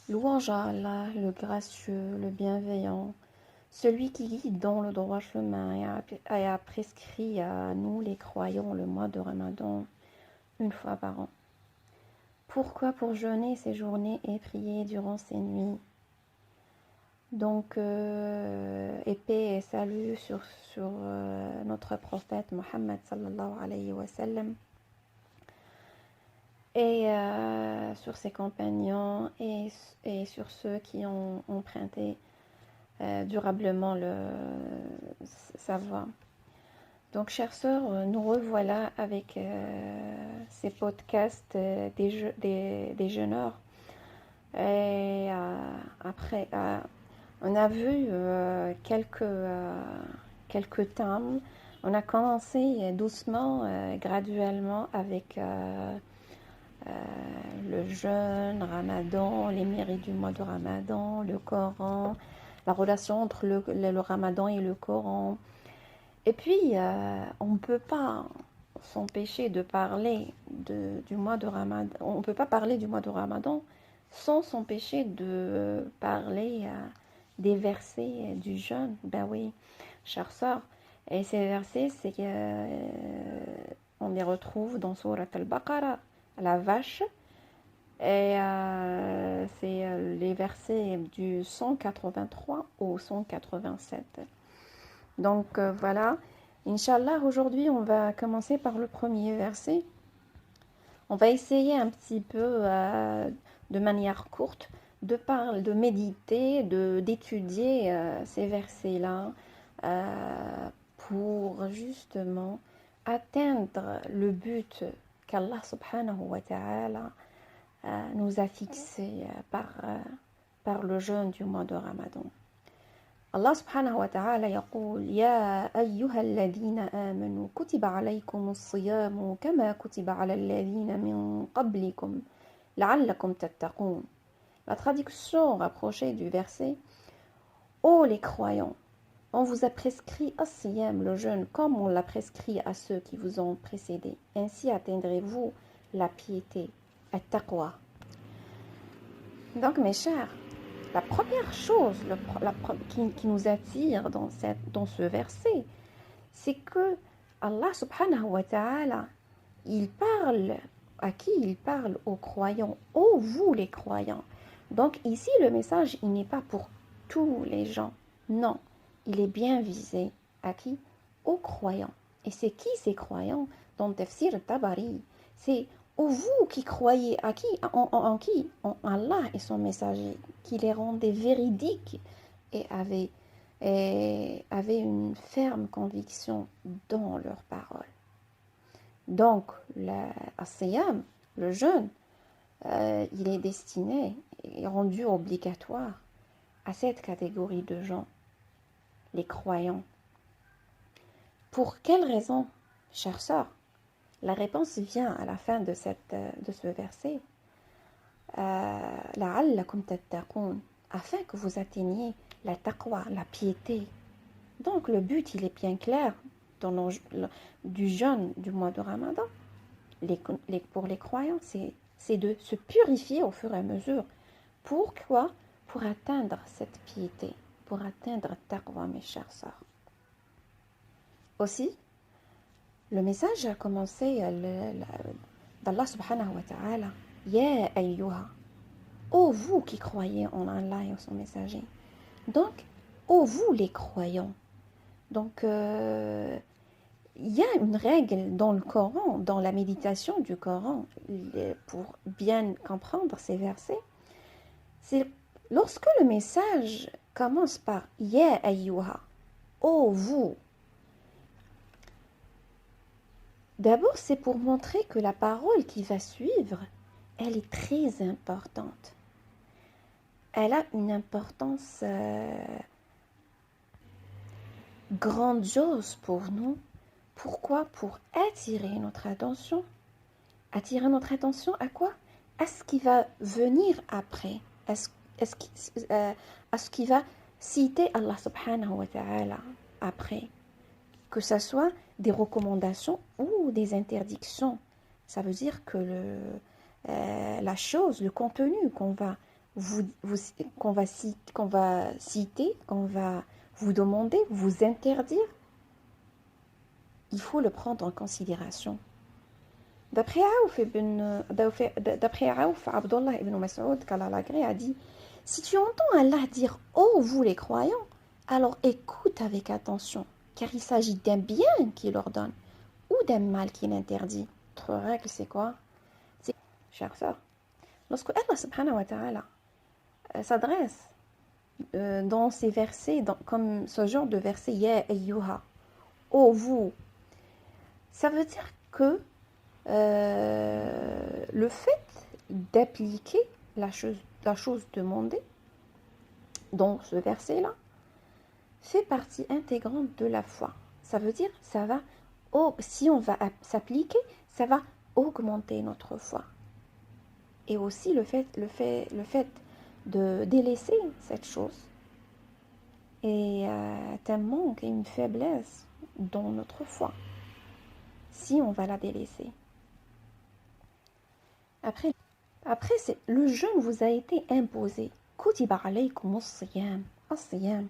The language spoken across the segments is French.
Louange à Allah, le gracieux, le bienveillant, celui qui guide dans le droit chemin et a prescrit à nous les croyants le mois de Ramadan une fois par an. Pourquoi? Pour jeûner ces journées et prier durant ces nuits. Donc, paix et salut sur notre prophète Mohammed sallallahu alayhi wa sallam et sur ses compagnons et sur ceux qui ont emprunté durablement sa voix. Donc, chères sœurs, nous revoilà avec ces podcasts des jeûneurs. Et après, on a vu quelques thèmes. On a commencé doucement, graduellement avec le jeûne, Ramadan, les mérites du mois de Ramadan, le Coran, la relation entre le Ramadan et le Coran. Et puis, on ne peut pas s'empêcher de parler du mois de Ramadan. On ne peut pas parler du mois de Ramadan sans s'empêcher de parler des versets du jeûne. Ben oui, chère sœur. Et ces versets, on les retrouve dans Surat al-Baqarah, la vache. Et c'est les versets du 183 au 187. Donc voilà, Inch'Allah, aujourd'hui on va commencer par le premier verset. On va essayer un petit peu de manière courte de méditer, d'étudier ces versets-là pour justement atteindre le but qu'Allah subhanahu wa ta'ala nous a fixé par le jeûne du mois de Ramadan. Allah subhanahu wa ta'ala يقول يا أيها الذين آمنوا كتب عليكم الصيام كما كتب على الذين من قبلكم لعلكم تتقون. La traduction rapprochée du verset: Ô les croyants, on vous a prescrit as-siyam, le jeûne, comme on l'a prescrit à ceux qui vous ont précédés. Ainsi atteindrez-vous la piété, at-taqwa. Donc mes chers, la première chose qui nous attire dans ce verset, c'est que Allah subhanahu wa ta'ala, il parle à qui? Il parle aux croyants. Ô vous les croyants. Donc ici, le message, il n'est pas pour tous les gens. Non, il est bien visé à qui? Aux croyants. Et c'est qui ces croyants? Dans Tafsir Tabari, c'est vous qui croyez à qui? En qui? En Allah et son messager, qui les rendait véridiques et avaient une ferme conviction dans leurs paroles. Donc, as-siyam, le jeûne, il est destiné et rendu obligatoire à cette catégorie de gens, les croyants. Pour quelle raison, chère sœur? La réponse vient à la fin de ce verset. لعلكم تتقون, afin que vous atteigniez la taqwa, la piété. Donc le but, il est bien clair du jeûne du mois de Ramadan. Pour les croyants, c'est de se purifier au fur et à mesure. Pourquoi? Pour atteindre cette piété, pour atteindre taqwa, mes chères sœurs. Aussi, le message a commencé d'Allah subhanahu wa ta'ala. Ya ayyuha, ô vous qui croyez en Allah et en son messager. Donc, ô vous les croyants. Donc, il y a une règle dans le Coran, dans la méditation du Coran, pour bien comprendre ces versets. C'est lorsque le message commence par Ya ayyuha, ô vous. D'abord, c'est pour montrer que la parole qui va suivre, elle est très importante. Elle a une importance grandiose pour nous. Pourquoi? Pour attirer notre attention. Attirer notre attention à quoi? À ce qui va venir après. À ce qui va citer Allah subhanahu wa ta'ala après. Que ce soit des recommandations ou des interdictions. Ça veut dire que la chose, le contenu qu'on va qu'on va citer, qu'on va vous demander, vous interdire, il faut le prendre en considération. D'après Aouf, Abdullah ibn Mas'ud, qu'Allah l'agrée, a dit, si tu entends Allah dire « Oh, vous les croyants », alors écoute avec attention, car il s'agit d'un bien qu'il ordonne ou d'un mal qu'il interdit. Notre règle, c'est quoi? C'est, chère sœur, lorsque Allah subhanahu wa ta'ala s'adresse dans ces versets, comme ce genre de verset, Ya ayyuha, oh vous, ça veut dire que le fait d'appliquer la chose demandée dans ce verset-là fait partie intégrante de la foi. Ça veut dire, si on va s'appliquer, ça va augmenter notre foi. Et aussi le fait de délaisser cette chose est un manque et une faiblesse dans notre foi, si on va la délaisser. Après c'est le jeûne vous a été imposé. Kutiba alaykum as-siyam.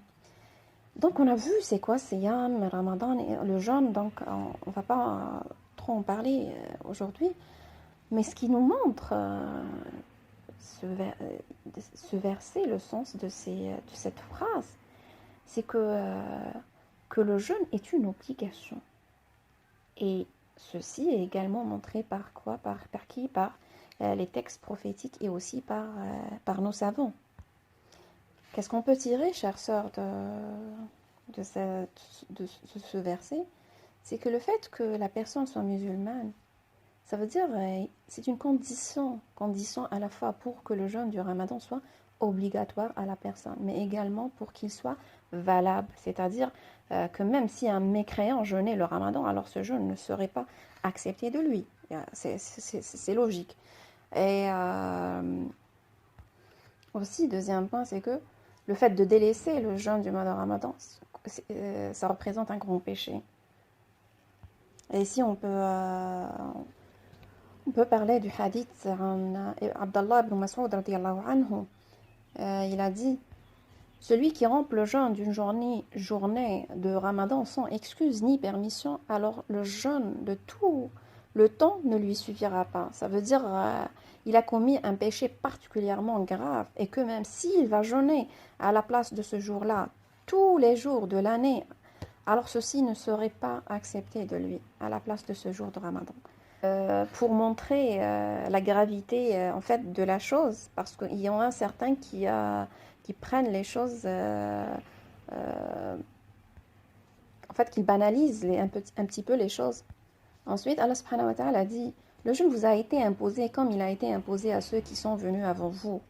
Donc on a vu c'est quoi siyam, Ramadan et le jeûne, donc on va pas trop en parler aujourd'hui, mais ce qui nous montre ce verset, le sens de cette phrase, c'est que le jeûne est une obligation. Et ceci est également montré par quoi? Par qui? Par les textes prophétiques et aussi par nos savants. Qu'est-ce qu'on peut tirer, chère sœur, de ce verset? C'est que le fait que la personne soit musulmane, ça veut dire c'est une condition à la fois pour que le jeûne du Ramadan soit obligatoire à la personne, mais également pour qu'il soit valable. C'est-à-dire que même si un mécréant jeûnait le Ramadan, alors ce jeûne ne serait pas accepté de lui. C'est logique. Et aussi, deuxième point, c'est que le fait de délaisser le jeûne du mois de Ramadan, ça représente un grand péché. Et ici, on peut parler du hadith Abdallah ibn Mas'ud radiyallahu anhu. Il a dit, celui qui rompt le jeûne d'une journée de Ramadan sans excuse ni permission, alors le jeûne de tout le temps ne lui suffira pas. Ça veut dire il a commis un péché particulièrement grave et que même s'il va jeûner à la place de ce jour-là tous les jours de l'année, alors ceci ne serait pas accepté de lui à la place de ce jour de Ramadan. Pour montrer la gravité en fait de la chose, parce qu'il y en a certains qui prennent les choses, en fait, qui banalisent un petit peu les choses. Ensuite, Allah subhanahu wa ta'ala a dit, le jeûne vous a été imposé comme il a été imposé à ceux qui sont venus avant vous.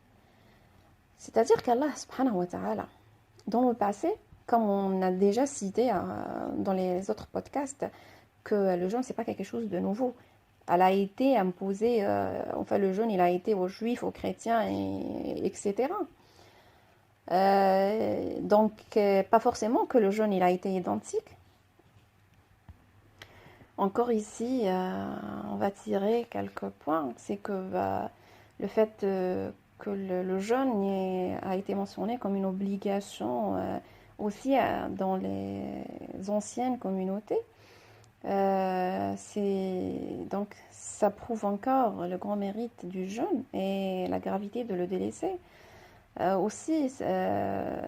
C'est-à-dire qu'Allah subhanahu wa ta'ala, dans le passé, comme on a déjà cité dans les autres podcasts, que le jeûne, c'est pas quelque chose de nouveau. Elle a été imposée, enfin le jeûne, il a été aux juifs, aux chrétiens, etc. Donc, pas forcément que le jeûne, il a été identique. Encore ici, on va tirer quelques points. C'est que le fait que le jeûne a été mentionné comme une obligation aussi dans les anciennes communautés. Donc ça prouve encore le grand mérite du jeûne et la gravité de le délaisser. Aussi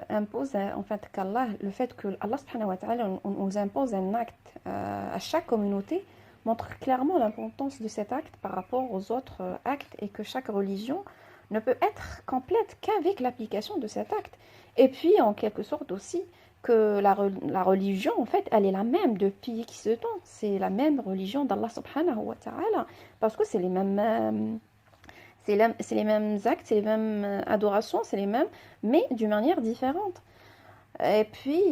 impose en fait qu'Allah, le fait que Allah subhanahu wa ta'ala nous impose un acte à chaque communauté montre clairement l'importance de cet acte par rapport aux autres actes et que chaque religion ne peut être complète qu'avec l'application de cet acte. Et puis en quelque sorte aussi que la religion, en fait, elle est la même depuis X temps. C'est la même religion d'Allah subhanahu wa ta'ala. Parce que c'est les mêmes actes, c'est les mêmes adorations, c'est les mêmes, mais d'une manière différente. Et puis,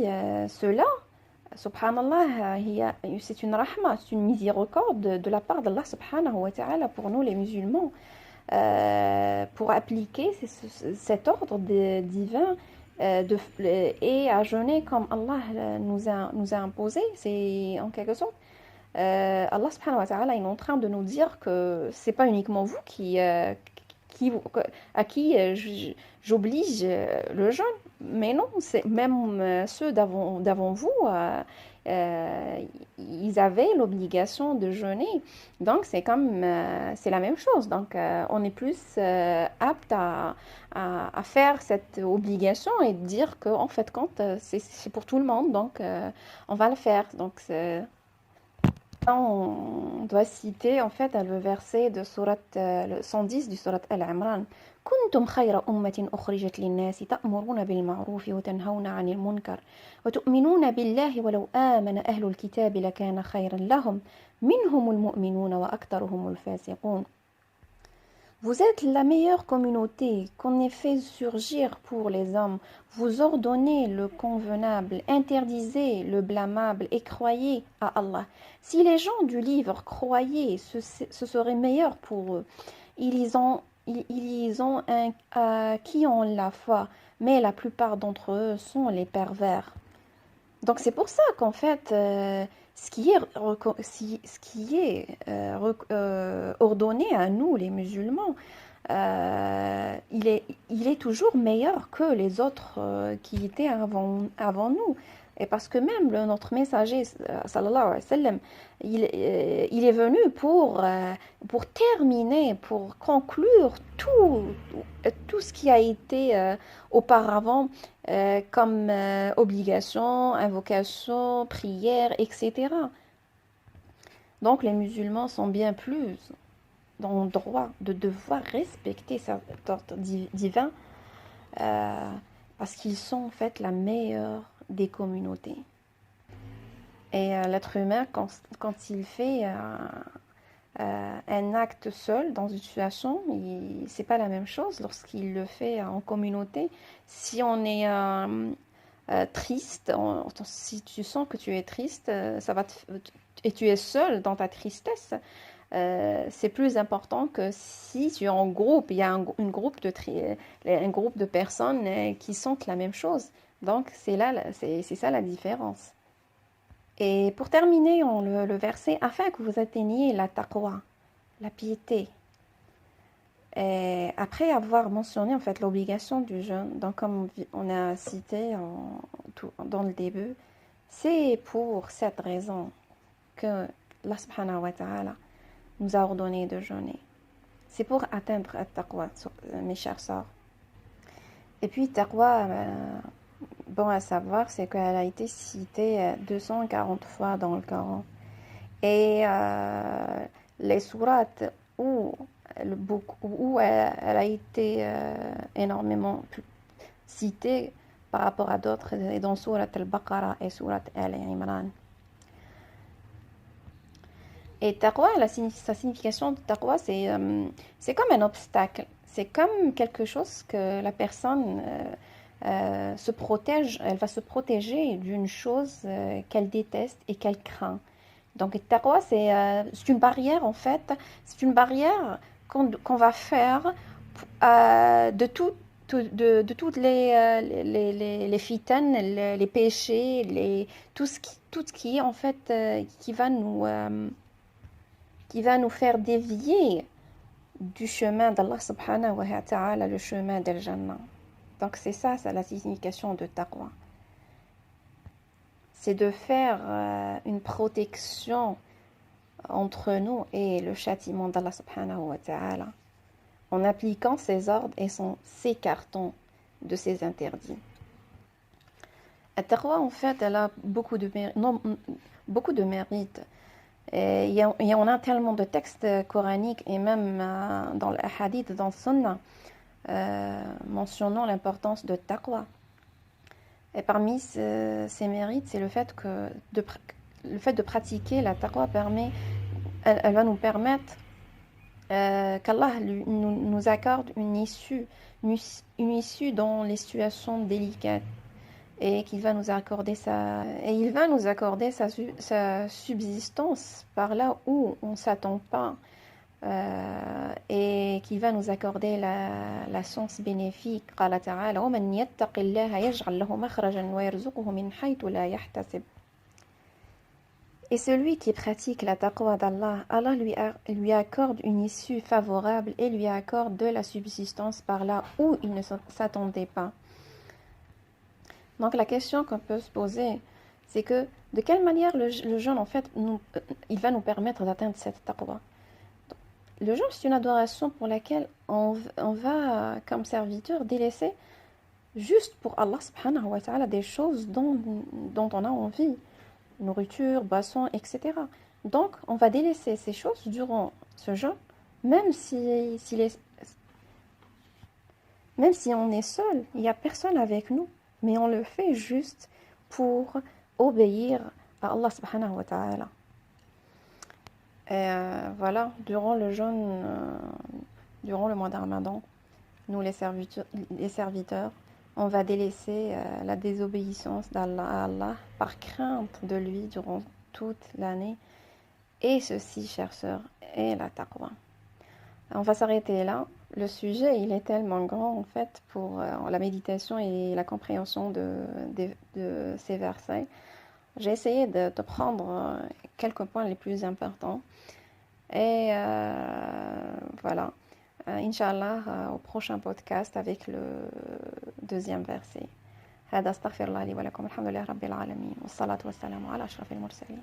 cela, subhanallah, c'est une rahma, c'est une miséricorde de la part d'Allah subhanahu wa ta'ala pour nous les musulmans. Pour appliquer cet ordre divin et à jeûner comme Allah nous a imposé, c'est en quelque sorte Allah subhanahu wa ta'ala est en train de nous dire que c'est pas uniquement vous qui à qui j'oblige le jeûne. Mais non, c'est même ceux d'avant vous, euh, ils avaient l'obligation de jeûner. Donc c'est comme c'est la même chose. Donc on est plus apte à faire cette obligation et dire que en fait compte c'est pour tout le monde. Donc on va le faire. Donc on doit citer en fait le verset de sourate le 110 du sourate Al-Imran. كنتم خير أمة أخرجت للناس تأمرون بالمعروف وتنهون عن المنكر وتؤمنون بالله ولو آمن أهل الكتاب لكان خيرا لهم منهم المؤمنون وأكثرهم الفاسقون. Vous êtes la meilleure communauté qu'on ait fait surgir pour les hommes. Vous ordonnez le convenable, interdisez le blâmable et croyez à Allah. Si les gens du livre croyaient, ce serait meilleur pour eux. Ils ont qui ont la foi, mais la plupart d'entre eux sont les pervers. Donc c'est pour ça qu'en fait, ce qui est ordonné à nous, les musulmans, il est toujours meilleur que les autres qui étaient avant nous. Et parce que même notre messager, sallallahu alayhi wa sallam, il est venu pour terminer, pour conclure tout ce qui a été auparavant comme obligation, invocation, prière, etc. Donc les musulmans sont bien plus dans le droit de devoir respecter cet ordre divin parce qu'ils sont en fait la meilleure des communautés. Et l'être humain, quand il fait un acte seul dans une situation, c'est pas la même chose lorsqu'il le fait en communauté. Si on est triste, si tu sens que tu es triste, et tu es seul dans ta tristesse, c'est plus important que si tu es en groupe. Il y a un groupe de personnes qui sentent la même chose. Donc c'est ça la différence. Et pour terminer, le verset, afin que vous atteigniez la taqwa, la piété. Et après avoir mentionné en fait l'obligation du jeûne, donc comme on a cité dans le début, c'est pour cette raison que Allah subhanahu wa ta'ala nous a ordonné de jeûner. C'est pour atteindre la taqwa, mes chers sœurs. Et puis taqwa, bon à savoir, c'est qu'elle a été citée 240 fois dans le Coran. Et les sourates où elle a été énormément citée par rapport à d'autres, et dans sourate Al-Baqarah et sourate Al-Imran. Et taqwa, sa signification de taqwa, c'est comme un obstacle. C'est comme quelque chose que la personne se protège, elle va se protéger d'une chose qu'elle déteste et qu'elle craint. Donc, taqwa, c'est une barrière, en fait. C'est une barrière qu'on va faire de toutes les fitanes, les péchés, tout ce qui est, en fait, qui va nous faire dévier du chemin d'Allah subhanahu wa ta'ala, le chemin d'Al-Jannah. Donc c'est ça la signification de taqwa. C'est de faire une protection entre nous et le châtiment d'Allah subhanahu wa ta'ala en appliquant ses ordres et s'écartant de ses interdits. La taqwa, en fait, elle a beaucoup de mérites. Il y en a tellement de textes coraniques et même dans le hadith, dans le sunnah, mentionnant l'importance de taqwa. Et parmi ces mérites, c'est le fait de pratiquer la taqwa elle va nous permettre qu'Allah nous accorde une issue dans les situations délicates. Et qu'il va nous accorder sa subsistance par là où on ne s'attend pas, et qu'il va nous accorder la science bénéfique. قال تعالى ومن يتق الله يجعل له مخرجا ويرزقه من حيث لا يحتسب. Et celui qui pratique la taqwa d'Allah, Allah lui accorde une issue favorable et lui accorde de la subsistance par là où il ne s'attendait pas. Donc la question qu'on peut se poser, c'est que de quelle manière le jeûne, en fait, il va nous permettre d'atteindre cette taqwa. Le jeûne, c'est une adoration pour laquelle on va, comme serviteur, délaisser juste pour Allah subhanahu wa ta'ala des choses dont on a envie. Nourriture, boisson, etc. Donc, on va délaisser ces choses durant ce jeûne, même même si on est seul, il n'y a personne avec nous, mais on le fait juste pour obéir à Allah subhanahu wa ta'ala. Et voilà, durant le jeûne, durant le mois de Ramadan, nous les serviteurs, on va délaisser la désobéissance d'Allah à Allah par crainte de lui durant toute l'année. Et ceci, chères sœurs, est la taqwa. On va s'arrêter là. Le sujet, il est tellement grand, en fait, pour la méditation et la compréhension de ces versets. J'ai essayé de prendre quelques points les plus importants. Et voilà. Inch'Allah, au prochain podcast avec le deuxième verset. هذا استغفر الله لي ولكم الحمد لله رب العالمين والصلاة والسلام على أشرف المرسلين